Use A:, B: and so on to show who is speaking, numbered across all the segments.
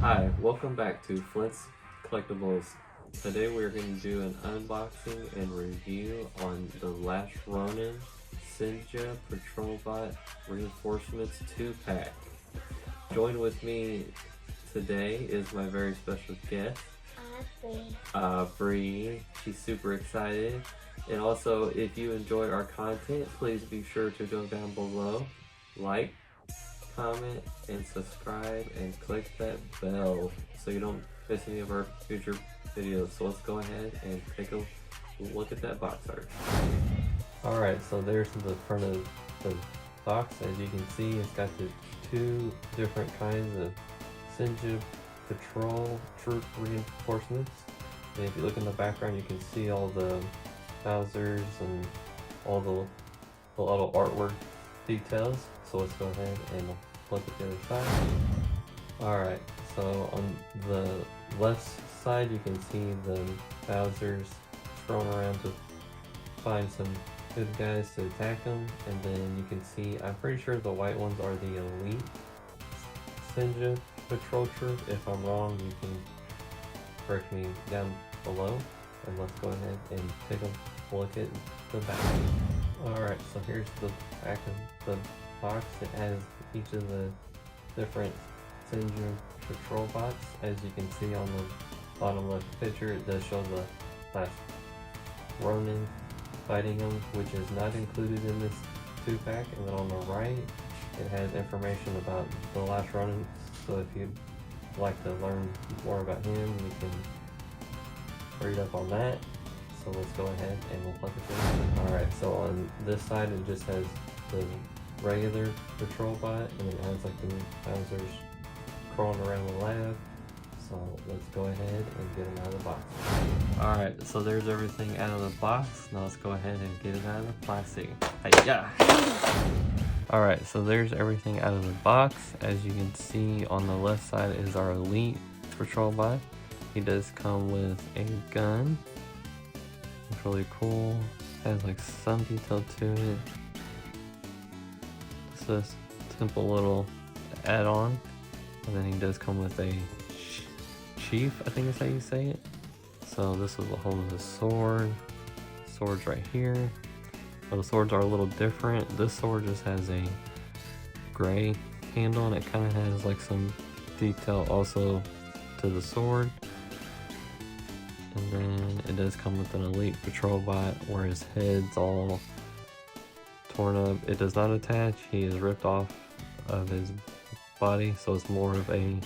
A: Hi, welcome back to Flint's Collectibles. Today we're going to do an unboxing and review on the last Ronin Synja Patrol Bot Reinforcements 2-pack. Joined with me today is my very special guest, Bree. She's super excited. And also, if you enjoyed our content, please be sure to go down below, like, comment, and subscribe, and click that bell so you don't miss any of our future videos. So let's go ahead and take a look at that box art. Alright, so there's the front of the box. As you can see, it's got the two different kinds of Synja Patrol Troop reinforcements. And if you look in the background, you can see all the Bowsers and all the little artwork details. So let's go ahead and look at the other side. Alright, so on the left side you can see the Bowsers thrown around to find some good guys to attack them, and then you can see, I'm pretty sure the white ones are the elite Synja Patrol Troop. If I'm wrong, you can correct me down below, and let's go ahead and take a look at the back. Alright, so here's the back of the box. It has each of the different Synja Patrol bots. As you can see on the bottom left picture, it does show the last Ronin fighting them, which is not included in this 2-pack. And then on the right, it has information about the last Ronin. So if you'd like to learn more about him, you can read up on that. So let's go ahead and we'll look at this. Alright, so on this side it just has the regular patrol bot, and it has like the Bowsers crawling around the lab. So let's go ahead and get them out of the box. Alright, so there's everything out of the box. Now let's go ahead and get it out of the plastic. Hi-ya! Alright, so there's everything out of the box. As you can see, on the left side is our elite patrol bot. He does come with a gun. It's really cool. Has like some detail to it. It's this simple little add-on. And then he does come with a chief, I think is how you say it. So this is a hold of the sword. Sword's right here. But the swords are a little different. This sword just has a gray handle, and it kind of has like some detail also to the sword. And then it does come with an elite patrol bot where his head's all torn up. It does not attach. He is ripped off of his body, so it's more of a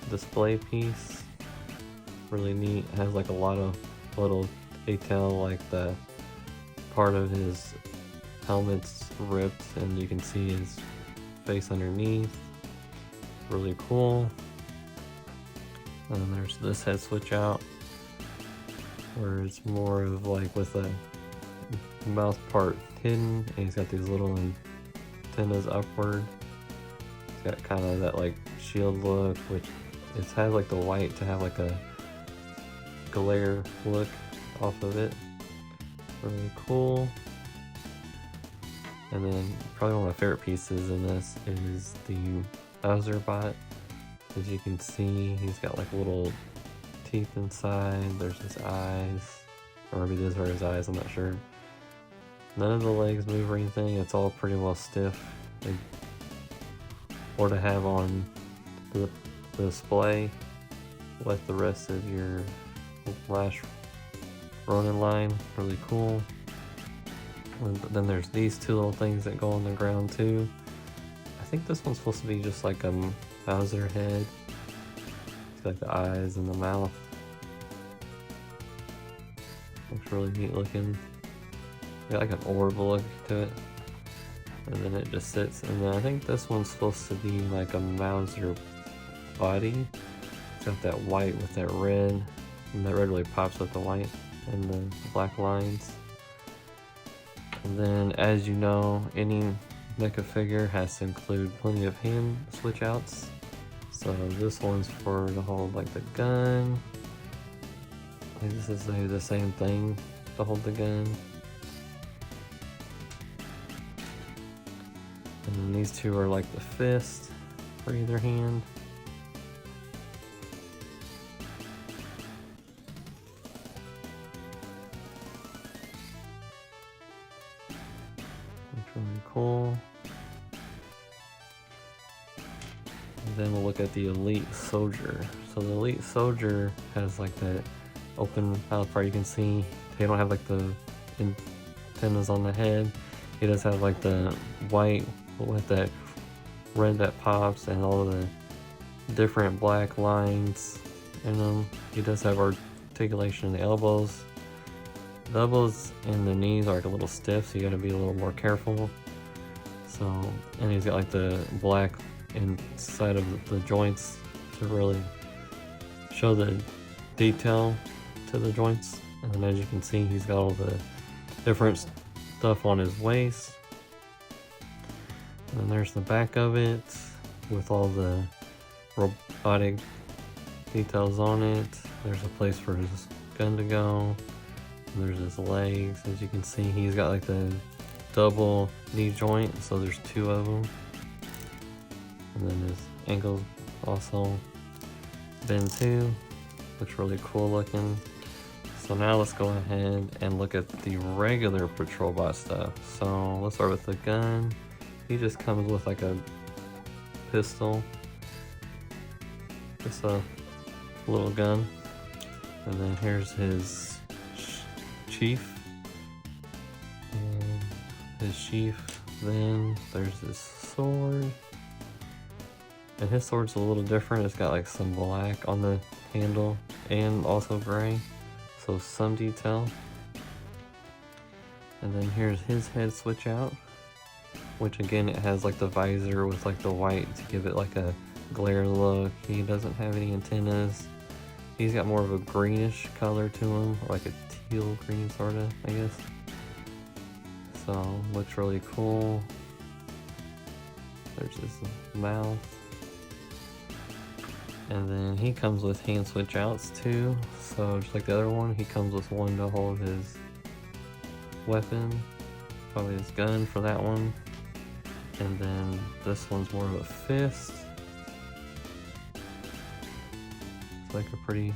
A: display piece. Really neat. It has like a lot of little detail, like the part of his helmet's ripped and you can see his face underneath. Really cool. And then there's this head switch out where it's more of like with the mouth part hidden, and he's got these little antennas upward. He's got kind of that like shield look, which it has like the white to have like a glare look off of it. Really cool. And then probably one of my favorite pieces in this is the Bowser bot. As you can see, he's got like little teeth inside. There's his eyes, or maybe these are his eyes, I'm not sure. None of the legs move or anything. It's all pretty well stiff. Or to have on the display with the rest of your last Ronin line. Really cool. And then there's these two little things that go on the ground too. I think this one's supposed to be just like a Bowser head. It's got the eyes and the mouth. Looks really neat looking. Got like an orb look to it. And then it just sits. And then I think this one's supposed to be like a Bowser body. It's got that white with that red. And that red really pops with the white and the black lines. And then, as you know, any mecha figure has to include plenty of hand switch outs. So this one's for to hold like the gun. I think this is the same thing to hold the gun. And then these two are like the fist for either hand. cool. And then we'll look at the Elite Soldier. So the Elite Soldier has like that open mouth part. You can see they don't have like the antennas on the head. He does have like the white with that red that pops and all the different black lines in them. He does have articulation in the elbows. The elbows and the knees are like a little stiff, so you gotta be a little more careful. So, and he's got like the black inside of the joints to really show the detail to the joints. And then as you can see, he's got all the different stuff on his waist. And then there's the back of it with all the robotic details on it. There's a place for his gun to go. And there's his legs. As you can see, he's got like the double knee joint, so there's two of them. And then his ankles also bend too. Looks really cool looking. So now let's go ahead and look at the regular patrol bot stuff. So let's start with the gun. He just comes with like a pistol, just a little gun. And then here's his chief. And his chief. Then there's his sword. And his sword's a little different. It's got like some black on the handle and also gray. So some detail. And then here's his head switch out, which again, it has like the visor with like the white to give it like a glare look. He doesn't have any antennas. He's got more of a greenish color to him, or like a teal green sorta, I guess. So looks really cool. There's his mouth. And then he comes with hand switch outs too. So just like the other one, he comes with one to hold his weapon, probably his gun for that one. And then this one's more of a fist. It's like a pretty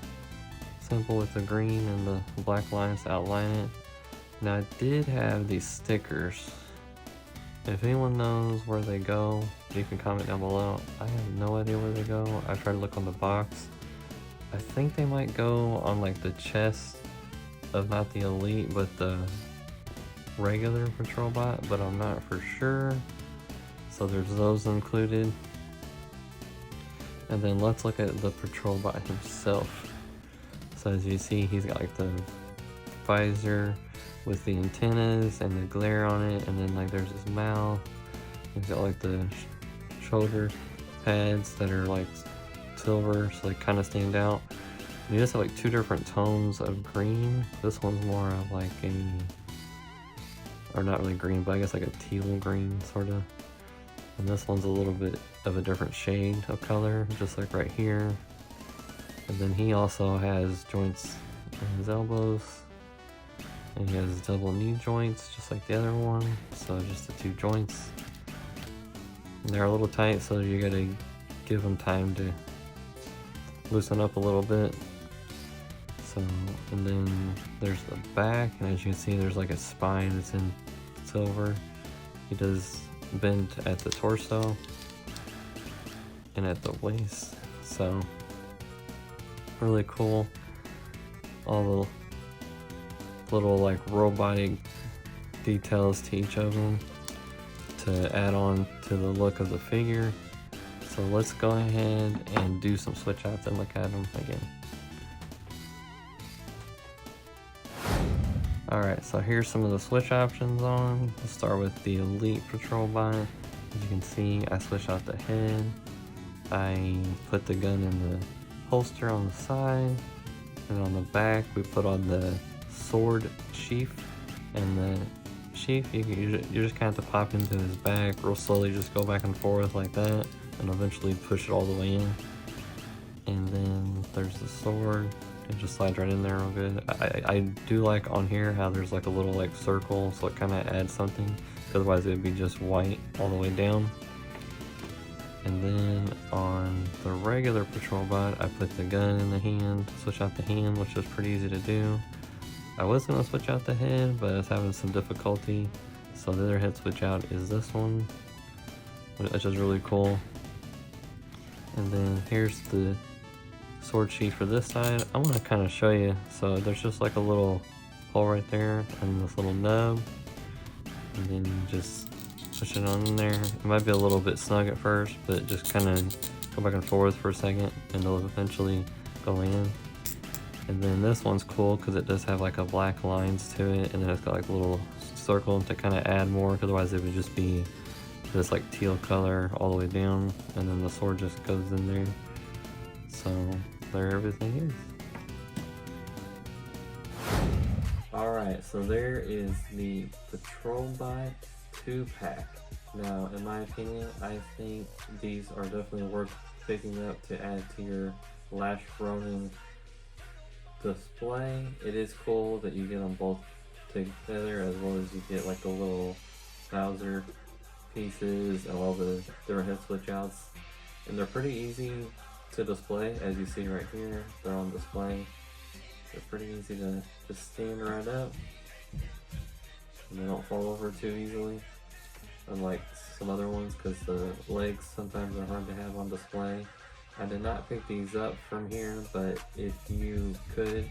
A: simple with the green and the black lines to outline it. Now I did have these stickers. If anyone knows where they go, you can comment down below. I have no idea where they go. I tried to look on the box. I think they might go on like the chest of not the Elite, but the regular patrol bot, but I'm not for sure. So there's those included. And then let's look at the patrol bot himself. So as you see, he's got like the visor with the antennas and the glare on it, and then like there's his mouth. He's got like the shoulder pads that are like silver, so they kind of stand out. And he does have like two different tones of green. This one's more of like a, or not really green, but I guess like a teal green sort of. And this one's a little bit of a different shade of color, just like right here. And then he also has joints in his elbows. And he has double knee joints, just like the other one. So just the two joints. And they're a little tight, so you gotta give them time to loosen up a little bit. So, and then there's the back, and as you can see, there's like a spine that's in silver. He does bend at the torso and at the waist. So, really cool. All the little like robotic details to each of them to add on to the look of the figure. So let's go ahead and do some switch outs and look at them again. Alright, so here's some of the switch options on. Let's start with the Elite Patrol Bot. As you can see, I switched out the head. I put the gun in the holster on the side. And on the back, we put on the sword sheath. And the sheath, you just kind of have to pop into his back real slowly, just go back and forth like that. And eventually push it all the way in. And then there's the sword. It just slides right in there real good. I do like on here how there's like a little like circle, so it kind of adds something. Otherwise it would be just white all the way down. And then on the regular patrol bot, I put the gun in the hand, switch out the hand, which is pretty easy to do. I was going to switch out the head, but I was having some difficulty. So the other head switch out is this one, which is really cool. And then here's the sword sheath for this side. I want to kind of show you. So there's just like a little hole right there and this little nub, and then you just push it on in there. It might be a little bit snug at first, but just kind of go back and forth for a second and it'll eventually go in. And then this one's cool because it does have like a black lines to it, and then it's got like a little circle to kind of add more, otherwise it would just be this like teal color all the way down, and then the sword just goes in there. So there everything is. Alright, so there is the Patrol Bike 2-pack. Now, in my opinion, I think these are definitely worth picking up to add to your Last Ronin display. It is cool that you get them both together, as well as you get like the little Bowser pieces and all the different head switch outs. And they're pretty easy to display, as you see right here. They're on display. They're pretty easy to just stand right up, and they don't fall over too easily, unlike some other ones, because the legs sometimes are hard to have on display. I did not pick these up from here, but if you could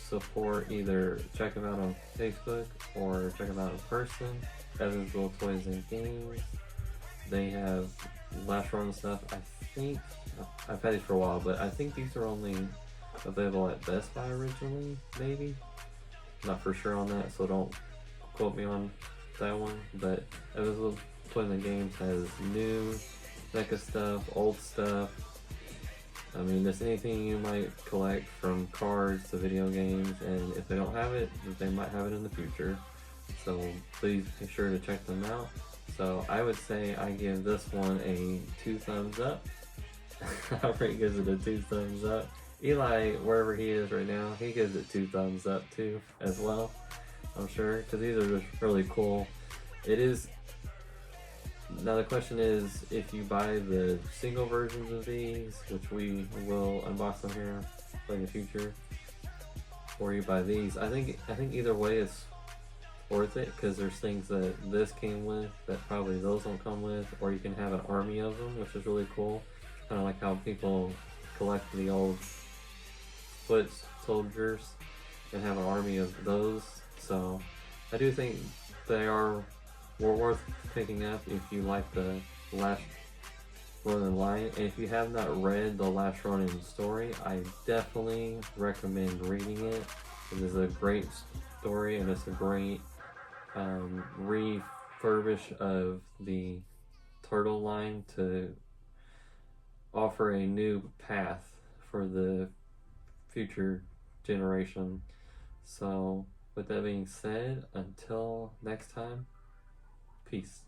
A: support, either check them out on Facebook or check them out in person, Evansville Toys and Games. They have Last Ronin stuff. I think I've had these for a while, but I think these are only available at Best Buy originally, maybe. Not for sure on that, so don't quote me on that one. But Evansville Toys and Games has new NECA stuff, old stuff. I mean, just anything you might collect, from cards to video games, and if they don't have it, they might have it in the future. So please be sure to check them out. So I would say I give this one a 2 thumbs up. Alfred gives it a 2 thumbs up. Eli, wherever he is right now, he gives it 2 thumbs up too, as well, I'm sure, because these are just really cool. It is. Now the question is, if you buy the single versions of these, which we will unbox them here in the future, or you buy these, I think either way it's worth it, because there's things that this came with that probably those don't come with, or you can have an army of them, which is really cool. Kind of like how people collect the old foot soldiers and have an army of those. So I do think they are worth picking up if you like the Last Ronin line. And if you have not read the Last Ronin story, I definitely recommend reading it. It is a great story, and it's a great refurbish of the Turtle line to offer a new path for the future generation. So with that being said, until next time, peace.